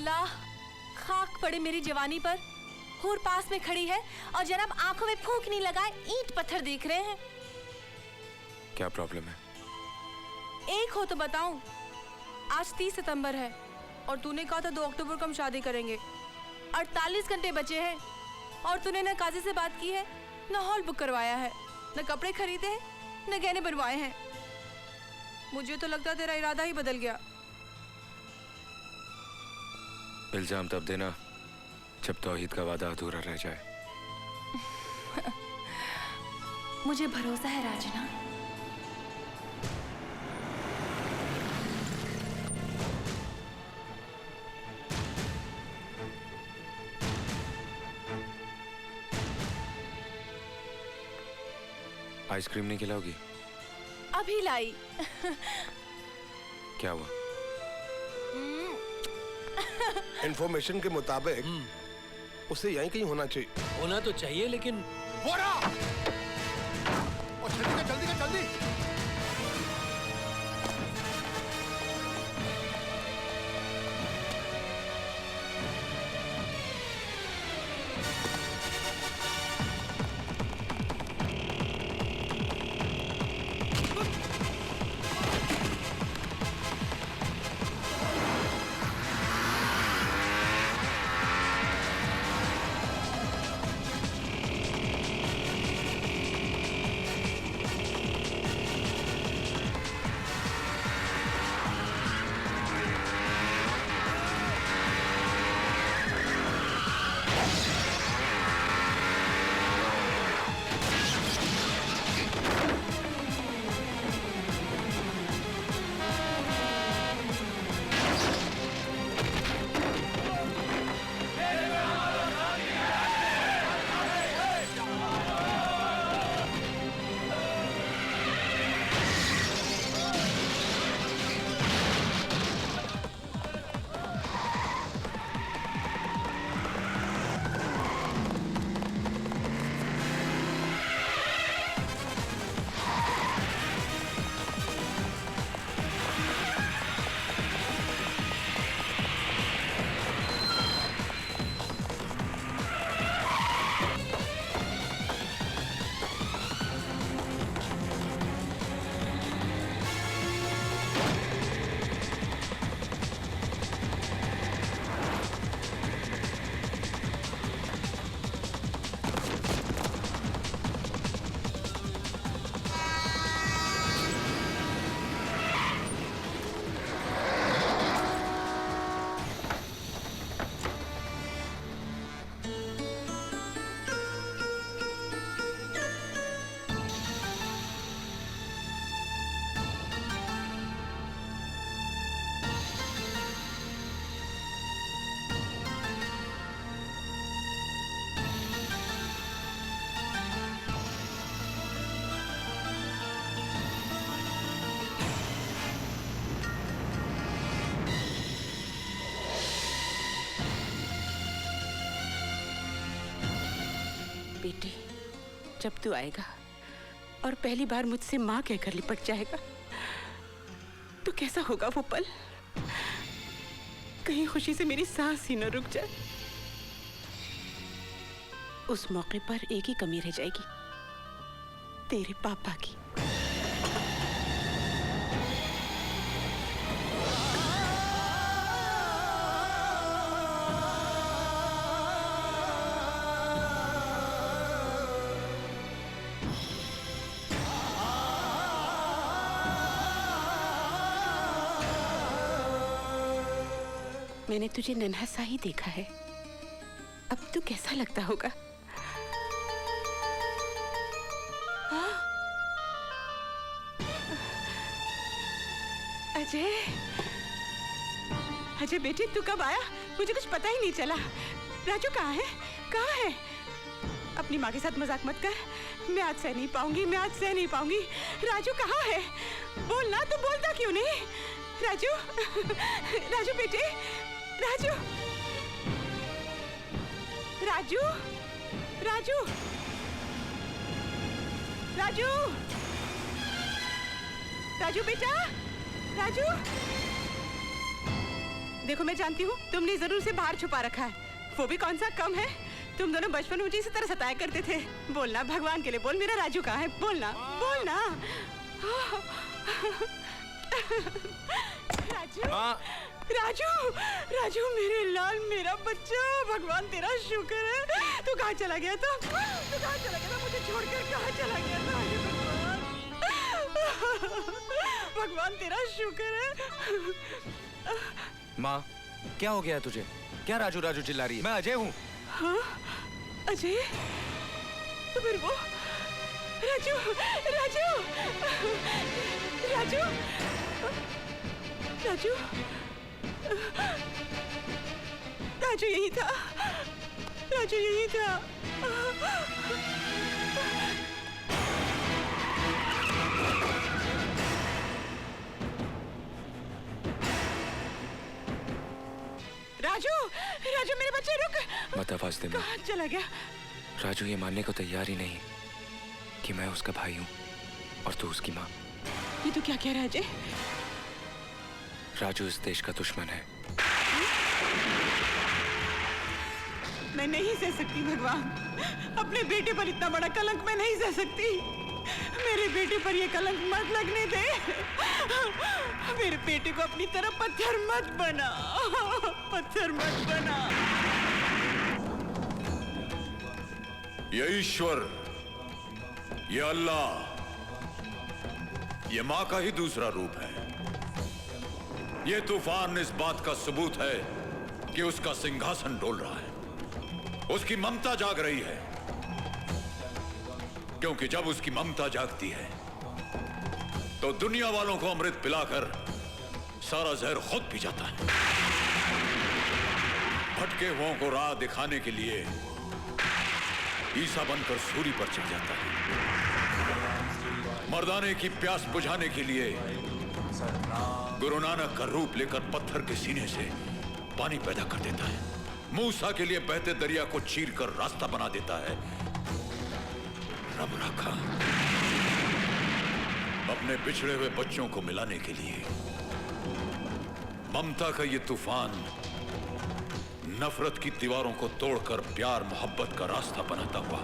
अल्लाह, खाक पड़े मेरी जवानी पर। हूर पास में खड़ी है और जनाब आंखों में फूंक नहीं लगाए ईंट पत्थर देख रहे हैं। क्या प्रॉब्लम है? एक हो तो बताऊं। आज 30 सितंबर है और तूने कहा था 2 अक्टूबर को हम शादी करेंगे। 48 घंटे बचे हैं और तूने न काजी से बात की है, न हॉल बुक करवाया है, न कपड़े खरीदे हैं, न गहने बनवाए हैं। मुझे तो लगता तेरा इरादा ही बदल गया। इल्जाम तब देना जब तौहीद का वादा अधूरा रह जाए। मुझे भरोसा है राजना। आइसक्रीम नहीं खिलाओगी? अभी लाई। क्या हुआ? इंफॉर्मेशन के मुताबिक उसे यहीं कहीं होना चाहिए। होना तो चाहिए लेकिन और जल्दी कर, जल्दी कर, जल्दी। बेटे, जब तू आएगा और पहली बार मुझसे माँ कहकर लिपट जाएगा तो कैसा होगा वो पल? कहीं खुशी से मेरी सांस ही न रुक जाए। उस मौके पर एक ही कमी रह जाएगी, तेरे पापा की। मैंने तुझे नन्हा सा ही देखा है, अब तू कैसा लगता होगा? अजय, अजय बेटे, तू कब आया? मुझे कुछ पता ही नहीं चला। राजू कहाँ है? कहाँ है? अपनी माँ के साथ मजाक मत कर। मैं आज सह नहीं पाऊंगी, मैं आज सह नहीं पाऊंगी। राजू कहाँ है? बोलना, तू बोलता क्यों नहीं? राजू, राजू बेटे, राजू, राजू, राजू, राजू, राजू बेटा, राजू, देखो मैं जानती हूँ तुमने जरूर उसे बाहर छुपा रखा है। वो भी कौन सा कम है। तुम दोनों बचपन में मुझे इसी तरह सताया करते थे। बोलना भगवान के लिए बोल, मेरा राजू कहाँ है? बोलना बोलना। राजू राजू राजू मेरे लाल, मेरा बच्चा, भगवान तेरा शुक्र है। तू कहाँ चला गया था? तू कहाँ चला गया था? मुझे छोड़कर कहाँ चला गया था? भगवान भगवान तेरा शुक्र है। माँ, क्या हो गया तुझे? क्या राजू राजू चिल्ला रही है? मैं अजय हूँ। हाँ अजय, तो फिर वो राजू राजू राजू राजू राजू यही था, राजू यही था। राजू राजू मेरे बच्चे रुक। मत आवाज दे। कहाँ चला गया? राजू ये मानने को तैयार ही नहीं कि मैं उसका भाई हूँ और तू उसकी माँ। ये तो क्या कह रहा है अजय? राजू इस देश का दुश्मन है। मैं नहीं सह सकती भगवान, अपने बेटे पर इतना बड़ा कलंक मैं नहीं सह सकती। मेरे बेटे पर ये कलंक मत लगने दे। मेरे बेटे को अपनी तरफ पत्थर मत बना, पत्थर मत बना। ये ईश्वर, ये अल्लाह, ये माँ का ही दूसरा रूप है। ये तूफान इस बात का सबूत है कि उसका सिंहासन डोल रहा है, उसकी ममता जाग रही है। क्योंकि जब उसकी ममता जागती है तो दुनिया वालों को अमृत पिलाकर सारा जहर खुद पी जाता है। भटके हुओं को राह दिखाने के लिए ईसा बनकर सूली पर चढ़ जाता है। मर्दाने की प्यास बुझाने के लिए गुरु नानक का रूप लेकर पत्थर के सीने से पानी पैदा कर देता है। मूसा के लिए बहते दरिया को चीरकर रास्ता बना देता है। रब रखा अपने बिछड़े हुए बच्चों को मिलाने के लिए ममता का ये तूफान नफरत की दीवारों को तोड़कर प्यार मोहब्बत का रास्ता बनाता हुआ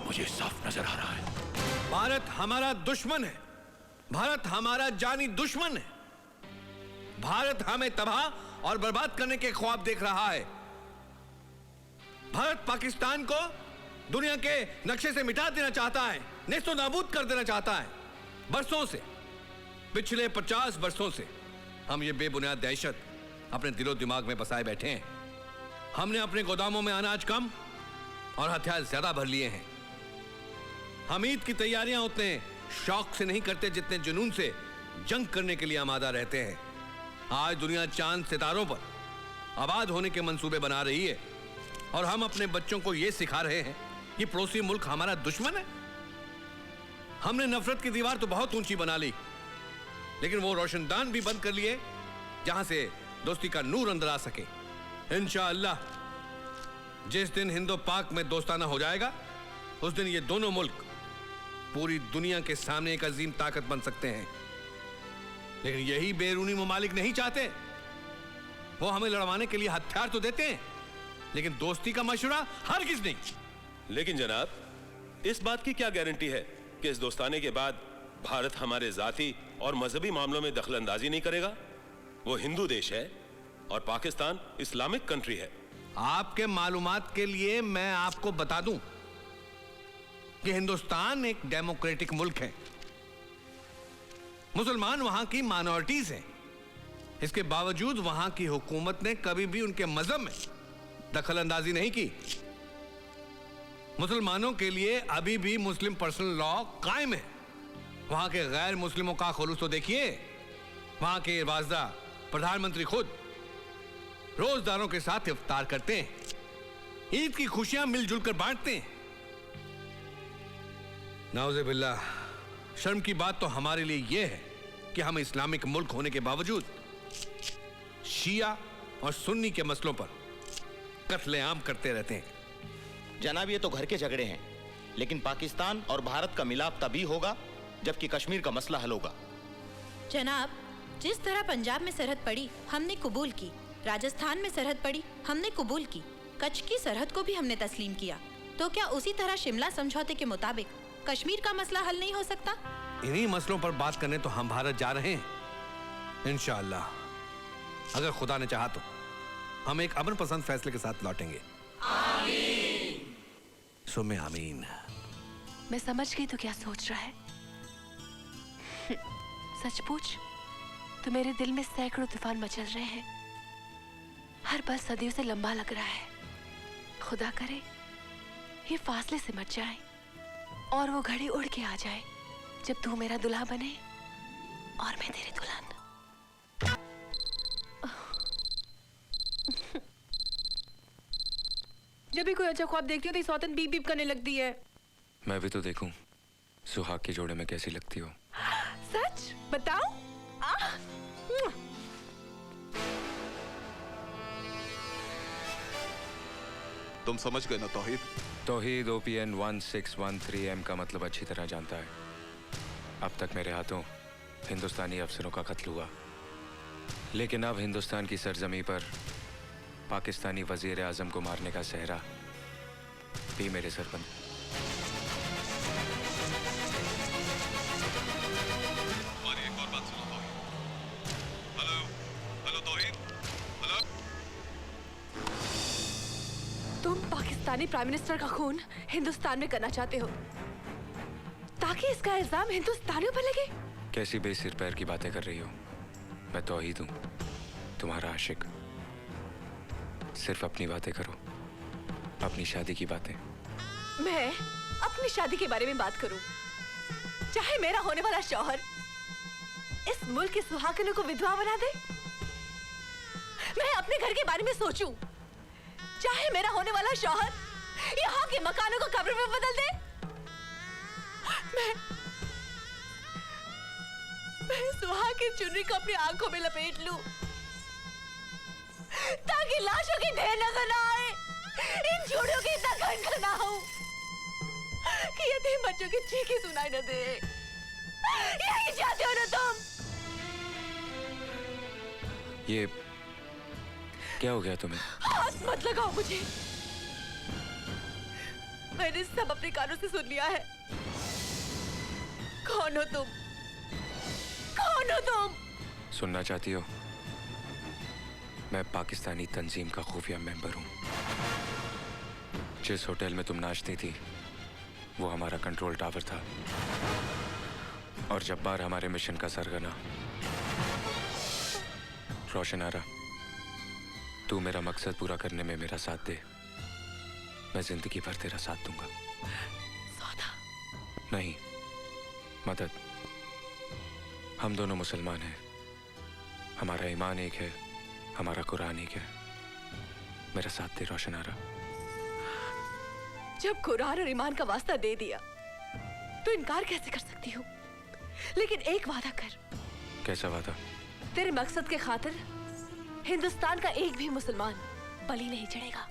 मुझे साफ नजर आ रहा है। भारत हमारा दुश्मन है, भारत हमारा जानी दुश्मन है। भारत हमें तबाह और बर्बाद करने के ख्वाब देख रहा है। भारत पाकिस्तान को दुनिया के नक्शे से मिटा देना चाहता है, नेस्तो नाबूद कर देना चाहता है। बरसों से, पिछले 50 वर्षों से हम ये बेबुनियाद दहशत अपने दिलो दिमाग में बसाए बैठे हैं। हमने अपने गोदामों में अनाज कम और हथियार ज्यादा भर लिए हैं। हम ईद की तैयारियां उतने शौक से नहीं करते जितने जुनून से जंग करने के लिए आमादा रहते हैं। आज दुनिया चांद सितारों पर आबाद होने के मंसूबे बना रही है और हम अपने बच्चों को यह सिखा रहे हैं कि पड़ोसी मुल्क हमारा दुश्मन है। हमने नफरत की दीवार तो बहुत ऊंची बना ली, लेकिन वो रोशनदान भी बंद कर लिए जहां से दोस्ती का नूर अंदर आ सके। इंशाअल्लाह जिस दिन हिंदो पाक में दोस्ताना हो जाएगा, उस दिन ये दोनों मुल्क पूरी दुनिया के सामने एक अजीम ताकत बन सकते हैं। लेकिन यही बैरूनी ममालिक नहीं चाहते। वो हमें लड़वाने के लिए हथियार तो देते हैं, लेकिन दोस्ती का मशवरा हरगिज़ नहीं। लेकिन जनाब, इस बात की क्या गारंटी है कि इस दोस्ताने के बाद भारत हमारे जाती और मजहबी मामलों में दखलंदाजी नहीं करेगा? वो हिंदू देश है और पाकिस्तान इस्लामिक कंट्री है। आपके मालूमात के लिए मैं आपको बता दूं कि हिंदुस्तान एक डेमोक्रेटिक मुल्क है। मुसलमान वहां की माइनॉरिटीज हैं। इसके बावजूद वहां की हुकूमत ने कभी भी उनके मजहब में दखल अंदाजी नहीं की। मुसलमानों के लिए अभी भी मुस्लिम पर्सनल लॉ कायम है। वहां के गैर मुस्लिमों का खुलूस तो देखिए। वहां के वाजदा प्रधानमंत्री खुद रोजदारों के साथ इफ्तार करते हैं, ईद की खुशियां मिलजुल कर बांटते हैं। नाउज़े बिल्लाह, शर्म की बात तो हमारे लिए यह है कि हम इस्लामिक मुल्क होने के बावजूद शिया और सुन्नी के मसलों पर कत्लेआम करते रहते हैं। जनाब, ये तो घर के झगड़े हैं, लेकिन पाकिस्तान और भारत का मिलाप तभी होगा जबकि कश्मीर का मसला हल होगा। जनाब, जिस तरह पंजाब में सरहद पड़ी हमने कबूल की, राजस्थान में सरहद पड़ी, हमने कबूल की। कच्छ की सरहद को भी हमने तस्लीम किया। तो क्या उसी तरह शिमला समझौते के मुताबिक कश्मीर का मसला हल नहीं हो सकता? इन्हीं मसलों पर बात करने तो हम भारत जा रहे हैं। इंशाअल्लाह, अगर खुदा ने चाहा तो हम एक अमन पसंद फैसले के साथ लौटेंगे। आमीन। सुमे आमीन। मैं समझ गई तो क्या सोच रहा है। सच पूछ तो मेरे दिल में सैकड़ों तूफान मचल रहे हैं। हर पल सदियों से लंबा लग रहा है। खुदा करे ये फासले से मच जाए और वो घड़ी उड़ के आ जाए जब तू मेरा दुल्हा बने और मैं तेरी दुल्हन। जब भी कोई अच्छा ख्वाब देखती हूँ तो सौतन बीप बीप करने लगती है। मैं भी तो देखूं सुहाग के जोड़े में कैसी लगती हो। सच बताओ। तुम समझ गए ना तौहीद? तौहीद OPN 1613M का मतलब अच्छी तरह जानता है। अब तक मेरे हाथों हिंदुस्तानी अफसरों का कत्ल हुआ, लेकिन अब हिंदुस्तान की सरजमी पर पाकिस्तानी वजीर आजम को मारने का सहरा भी मेरे सर पर। हमारी एक और बात सुनो Tauheed. Hello hello Tauheed, hello. तुम पाकिस्तानी प्राइम मिनिस्टर का खून हिंदुस्तान में करना चाहते हो ताकि इसका इल्जाम हिंदुस्तानियों पर लगे? कैसी बेसिर पैर की बातें कर रही हो। मैं तौहीद हूँ, तुम्हारा आशिक। सिर्फ अपनी बातें करो, अपनी शादी की बातें। मैं अपनी शादी के बारे में बात करूं, चाहे मेरा होने वाला शौहर इस मुल्क की सुहागिनों को विधवा बना दे। मैं अपने घर के बारे में सोचूं, चाहे मेरा होने वाला शौहर यहाँ के मकानों को कब्र में बदल दे। मैं सुहाग की चुनरी को अपनी आंखों में लपेट लूं ताकि लाशों की ढेर नजर ना आए, इन चूड़ियों की इतना खनखना हो कि यतीम बच्चों की चीखें सुनाई न दे। यही चाहते हो ना तुम? ये क्या हो गया तुम्हें? हाथ मत लगाओ मुझे। मैंने सब अपने कानों से सुन लिया है। कौन हो तुम? कौन हो तुम? सुनना चाहती हो? मैं पाकिस्तानी तंजीम का खुफिया मेंबर हूँ। जिस होटल में तुम नाचती थी वो हमारा कंट्रोल टावर था, और जब बार हमारे मिशन का सरगना रोशन आरा, तू मेरा मकसद पूरा करने में मेरा साथ दे, मैं जिंदगी भर तेरा साथ दूंगा। सौदा नहीं, मदद। हम दोनों मुसलमान हैं, हमारा ईमान एक है, हमारा कुरान एक है। मेरा साथ दे रोशन आरा। जब कुरान और ईमान का वास्ता दे दिया तो इनकार कैसे कर सकती हूँ? लेकिन एक वादा कर। कैसा वादा? तेरे मकसद के खातिर हिंदुस्तान का एक भी मुसलमान बलि नहीं चढ़ेगा।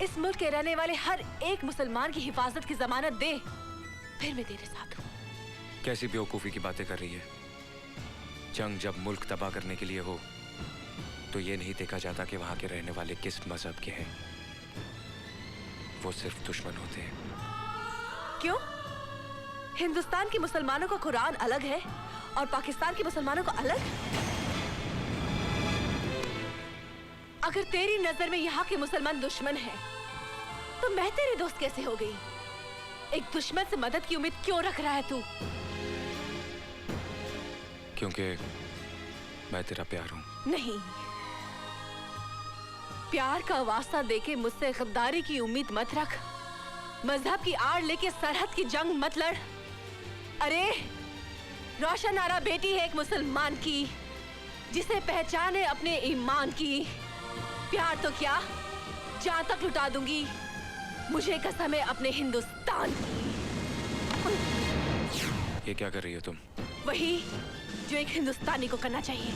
इस मुल्क के रहने वाले हर एक मुसलमान की हिफाजत की जमानत दे, फिर मैं तेरे साथ हूँ। कैसी बेवकूफ़ी की बातें कर रही है? जंग जब मुल्क तबाह करने के लिए हो तो ये नहीं देखा जाता कि वहां के रहने वाले किस मजहब के हैं। वो सिर्फ दुश्मन होते हैं। क्यों? हिंदुस्तान के मुसलमानों का कुरान अलग है और पाकिस्तान के मुसलमानों का अलग? अगर तेरी नजर में यहाँ के मुसलमान दुश्मन हैं, तो मैं तेरी दोस्त कैसे हो गई? एक दुश्मन से मदद की उम्मीद क्यों रख रहा है तू? क्योंकि मैं तेरा प्यार हूँ। नहीं, प्यार का वास्ता देके मुझसे गद्दारी की उम्मीद मत रख। मजहब की आड़ लेके सरहद की जंग मत लड़। अरे रोशन आरा बेटी है एक मुसलमान की, जिसे पहचान है अपने ईमान की। प्यार तो क्या, जान तक लुटा दूंगी। मुझे कसम है अपने हिंदुस्तान की। ये क्या कर रही हो तुम? वही जो एक हिंदुस्तानी को करना चाहिए।